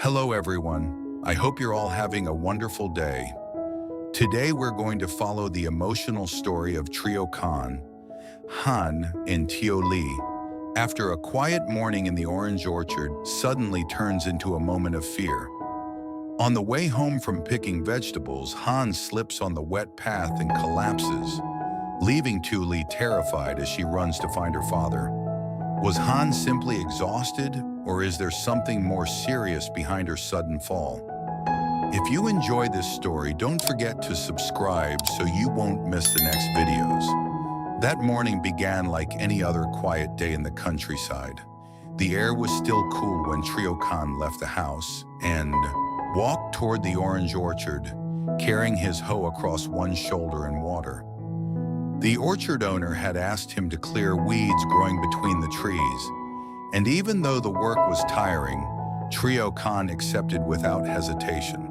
Hello everyone, I hope you're all having a wonderful day. Today we're going to follow the emotional story of Trieu Khanh, Hanh and Tieu Ly, after a quiet morning in the orange orchard suddenly turns into a moment of fear. On the way home from picking vegetables, Hanh slips on the wet path and collapses, leaving Tieu Ly terrified as she runs to find her father. Was Hanh simply exhausted, or is there something more serious behind her sudden fall? If you enjoy this story, don't forget to subscribe so you won't miss the next videos. That morning began like any other quiet day in the countryside. The air was still cool when Trieu Khanh left the house and walked toward the orange orchard, carrying his hoe across one shoulder in water. The orchard owner had asked him to clear weeds growing between the trees, and even though the work was tiring, Trieu Khanh accepted without hesitation.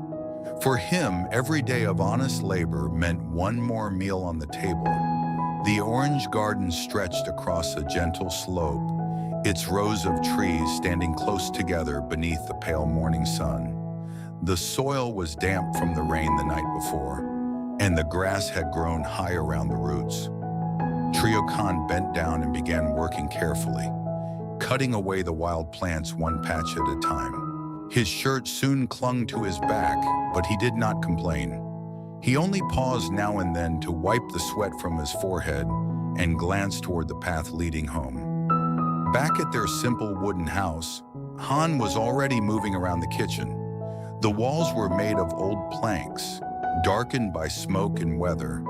For him, every day of honest labor meant one more meal on the table. The orange garden stretched across a gentle slope, its rows of trees standing close together beneath the pale morning sun. The soil was damp from the rain the night before, and the grass had grown high around the roots. Trieu Khanh bent down and began working carefully, cutting away the wild plants one patch at a time. His shirt soon clung to his back, but he did not complain. He only paused now and then to wipe the sweat from his forehead and glance toward the path leading home. Back at their simple wooden house, Hanh was already moving around the kitchen. The walls were made of old planks, darkened by smoke and weather,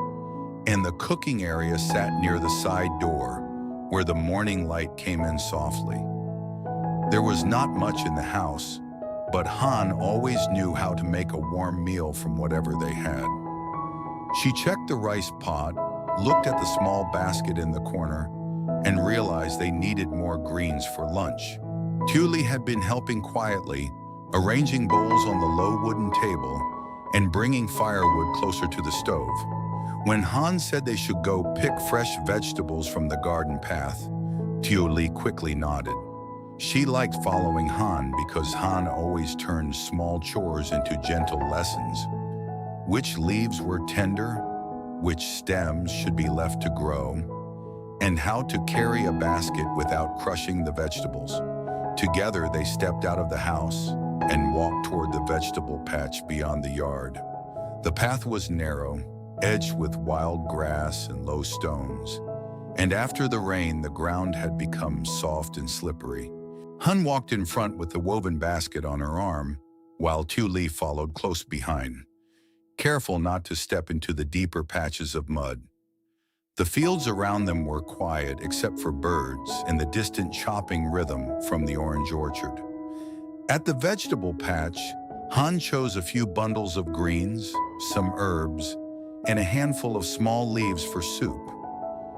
and the cooking area sat near the side door, where the morning light came in softly. There was not much in the house, but Hanh always knew how to make a warm meal from whatever they had. She checked the rice pot, looked at the small basket in the corner, and realized they needed more greens for lunch. Tieu Ly had been helping quietly, arranging bowls on the low wooden table and bringing firewood closer to the stove. When Hanh said they should go pick fresh vegetables from the garden path, Tieu Ly quickly nodded. She liked following Hanh because Hanh always turned small chores into gentle lessons. Which leaves were tender, which stems should be left to grow, and how to carry a basket without crushing the vegetables. Together they stepped out of the house and walked toward the vegetable patch beyond the yard. The path was narrow, edged with wild grass and low stones, and after the rain, the ground had become soft and slippery. Hanh walked in front with the woven basket on her arm, while Tieu Ly followed close behind, careful not to step into the deeper patches of mud. The fields around them were quiet except for birds and the distant chopping rhythm from the orange orchard. At the vegetable patch, Hanh chose a few bundles of greens, some herbs, and a handful of small leaves for soup.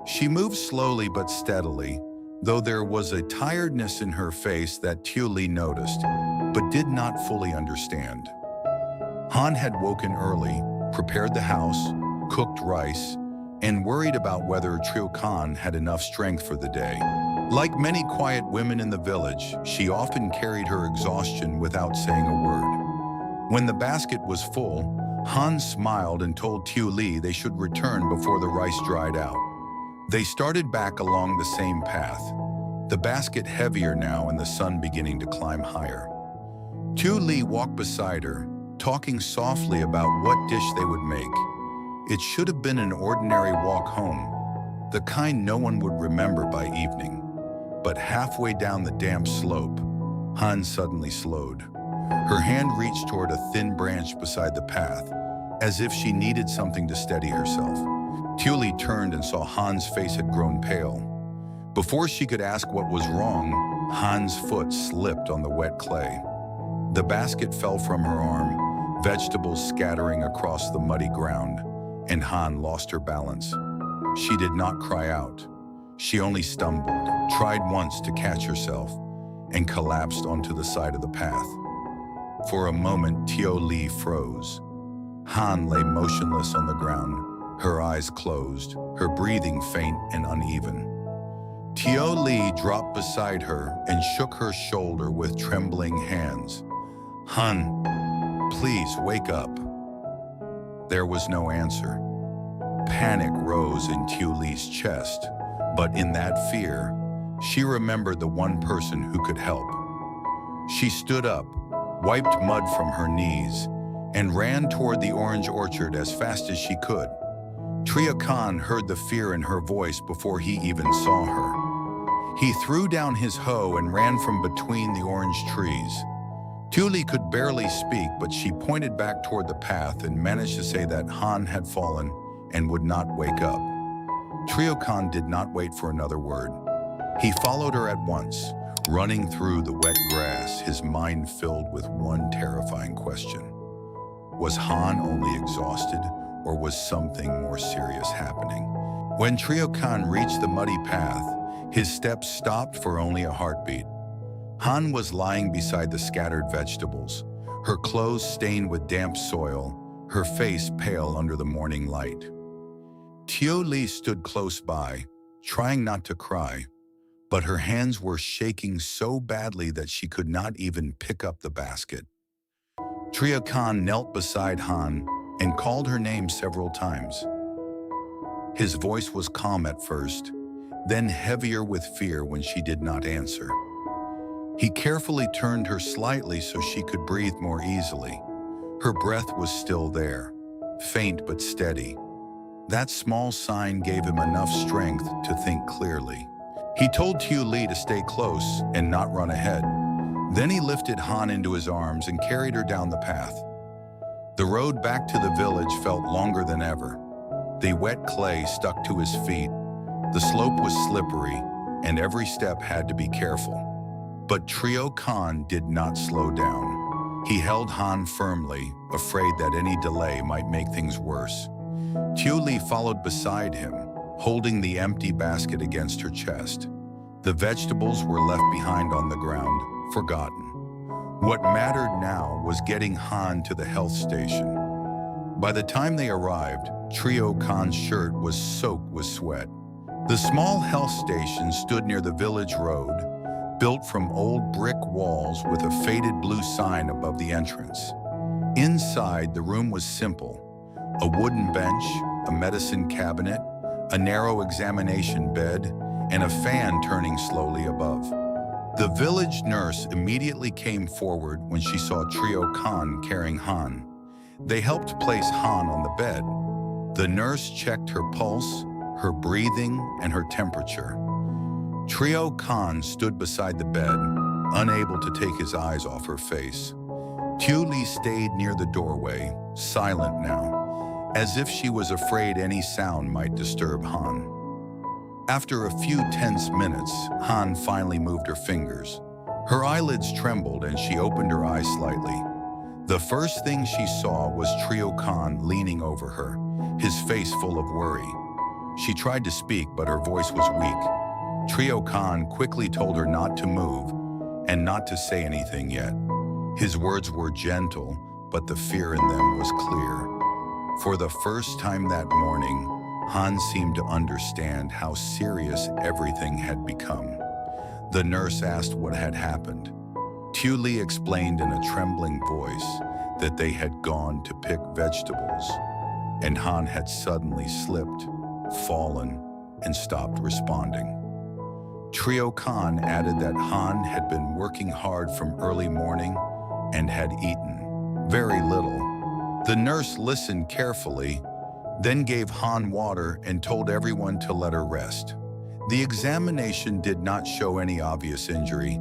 She moved slowly but steadily, though there was a tiredness in her face that Tieu Ly noticed, but did not fully understand. Hanh had woken early, prepared the house, cooked rice, and worried about whether Trieu Khanh had enough strength for the day. Like many quiet women in the village, she often carried her exhaustion without saying a word. When the basket was full, Hanh smiled and told Tieu Ly they should return before the rice dried out. They started back along the same path, the basket heavier now and the sun beginning to climb higher. Tieu Ly walked beside her, talking softly about what dish they would make. It should have been an ordinary walk home, the kind no one would remember by evening. But halfway down the damp slope, Hanh suddenly slowed. Her hand reached toward a thin branch beside the path, as if she needed something to steady herself. Tieu Ly turned and saw Han's face had grown pale. Before she could ask what was wrong, Han's foot slipped on the wet clay. The basket fell from her arm, vegetables scattering across the muddy ground, and Hanh lost her balance. She did not cry out. She only stumbled, tried once to catch herself, and collapsed onto the side of the path. For a moment, Tieu Ly froze. Hanh lay motionless on the ground, her eyes closed, her breathing faint and uneven. Tieu Ly dropped beside her and shook her shoulder with trembling hands. "Hun, please wake up." There was no answer. Panic rose in Tieu Ly's chest, but in that fear, she remembered the one person who could help. She stood up, wiped mud from her knees, and ran toward the orange orchard as fast as she could. Trieu Khanh heard the fear in her voice before he even saw her. He threw down his hoe and ran from between the orange trees. Tieu Ly could barely speak, but she pointed back toward the path and managed to say that Han had fallen and would not wake up. Trieu Khanh did not wait for another word. He followed her at once, running through the wet grass, his mind filled with one terrifying question. Was Han only exhausted, or was something more serious happening? When Trieu Khanh reached the muddy path, his steps stopped for only a heartbeat. Han was lying beside the scattered vegetables, her clothes stained with damp soil, her face pale under the morning light. Tieu Ly stood close by, trying not to cry, but her hands were shaking so badly that she could not even pick up the basket. Trieu Khanh knelt beside Han and called her name several times. His voice was calm at first, then heavier with fear when she did not answer. He carefully turned her slightly so she could breathe more easily. Her breath was still there, faint but steady. That small sign gave him enough strength to think clearly. He told Tieu Ly to stay close and not run ahead. Then he lifted Han into his arms and carried her down the path. The road back to the village felt longer than ever. The wet clay stuck to his feet. The slope was slippery, and every step had to be careful. But Trieu Khanh did not slow down. He held Han firmly, afraid that any delay might make things worse. Tieu Ly followed beside him, holding the empty basket against her chest. The vegetables were left behind on the ground, forgotten. What mattered now was getting Han to the health station. By the time they arrived, Trieu Khan's shirt was soaked with sweat. The small health station stood near the village road, built from old brick walls with a faded blue sign above the entrance. Inside, the room was simple: a wooden bench, a medicine cabinet, a narrow examination bed, and a fan turning slowly above. The village nurse immediately came forward when she saw Trieu Khanh carrying Han. They helped place Han on the bed. The nurse checked her pulse, her breathing, and her temperature. Trieu Khanh stood beside the bed, unable to take his eyes off her face. Tieu Ly stayed near the doorway, silent now, as if she was afraid any sound might disturb Han. After a few tense minutes, Han finally moved her fingers. Her eyelids trembled and she opened her eyes slightly. The first thing she saw was Trieu Khanh leaning over her, his face full of worry. She tried to speak, but her voice was weak. Trieu Khanh quickly told her not to move and not to say anything yet. His words were gentle, but the fear in them was clear. For the first time that morning, Han seemed to understand how serious everything had become. The nurse asked what had happened. Tieu Ly explained in a trembling voice that they had gone to pick vegetables, and Han had suddenly slipped, fallen, and stopped responding. Trieu Khanh added that Han had been working hard from early morning and had eaten very little. The nurse listened carefully, then gave Han water and told everyone to let her rest. The examination did not show any obvious injury,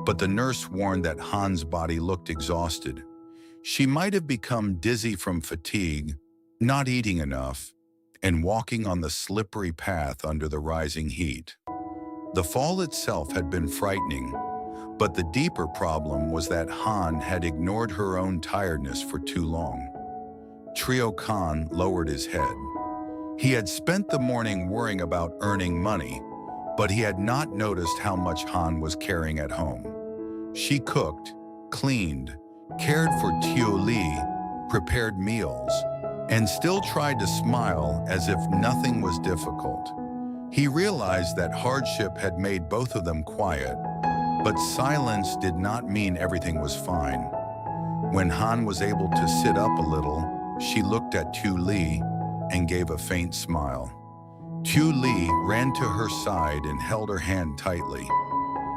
but the nurse warned that Han's body looked exhausted. She might have become dizzy from fatigue, not eating enough, and walking on the slippery path under the rising heat. The fall itself had been frightening, but the deeper problem was that Han had ignored her own tiredness for too long. Trieu Khanh lowered his head. He had spent the morning worrying about earning money, but he had not noticed how much Han was carrying at home. She cooked, cleaned, cared for Tieu Ly, prepared meals, and still tried to smile as if nothing was difficult. He realized that hardship had made both of them quiet, but silence did not mean everything was fine. When Han was able to sit up a little, she looked at Tieu Ly and gave a faint smile. Tieu Ly ran to her side and held her hand tightly.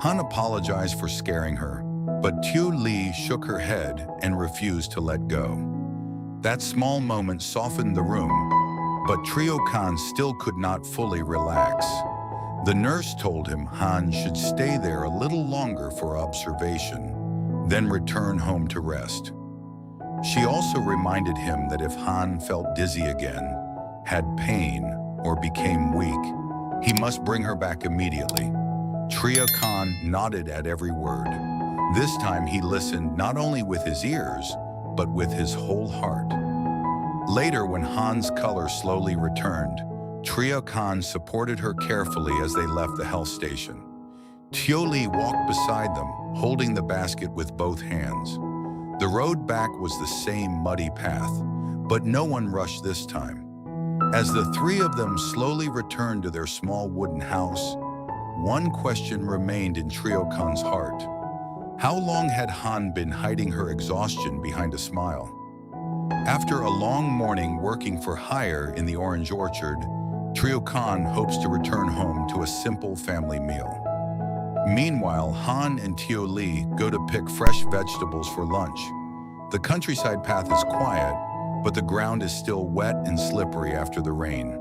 Han apologized for scaring her, but Tieu Ly shook her head and refused to let go. That small moment softened the room, but Trieu Khanh still could not fully relax. The nurse told him Han should stay there a little longer for observation, then return home to rest. She also reminded him that if Han felt dizzy again, had pain, or became weak, he must bring her back immediately. Trieu Khanh nodded at every word. This time he listened not only with his ears, but with his whole heart. Later, when Han's color slowly returned, Trieu Khanh supported her carefully as they left the health station. Tieu Ly walked beside them, holding the basket with both hands. The road back was the same muddy path, but no one rushed this time. As the three of them slowly returned to their small wooden house, one question remained in Trieu Khanh's heart. How long had Han been hiding her exhaustion behind a smile? After a long morning working for hire in the orange orchard, Trieu Khanh hopes to return home to a simple family meal. Meanwhile, Han and Tieu Ly go to pick fresh vegetables for lunch. The countryside path is quiet, but the ground is still wet and slippery after the rain.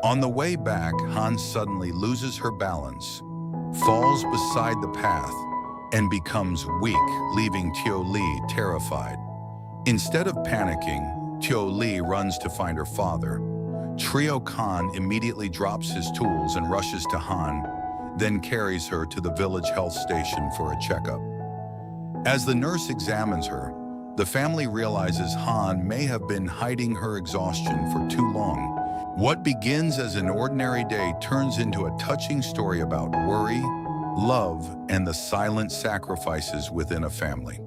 On the way back, Han suddenly loses her balance, falls beside the path, and becomes weak, leaving Tieu Ly terrified. Instead of panicking, Tieu Ly runs to find her father. Trieu Khanh immediately drops his tools and rushes to Han, then carries her to the village health station for a checkup. As the nurse examines her, the family realizes Han may have been hiding her exhaustion for too long. What begins as an ordinary day turns into a touching story about worry, love, and the silent sacrifices within a family.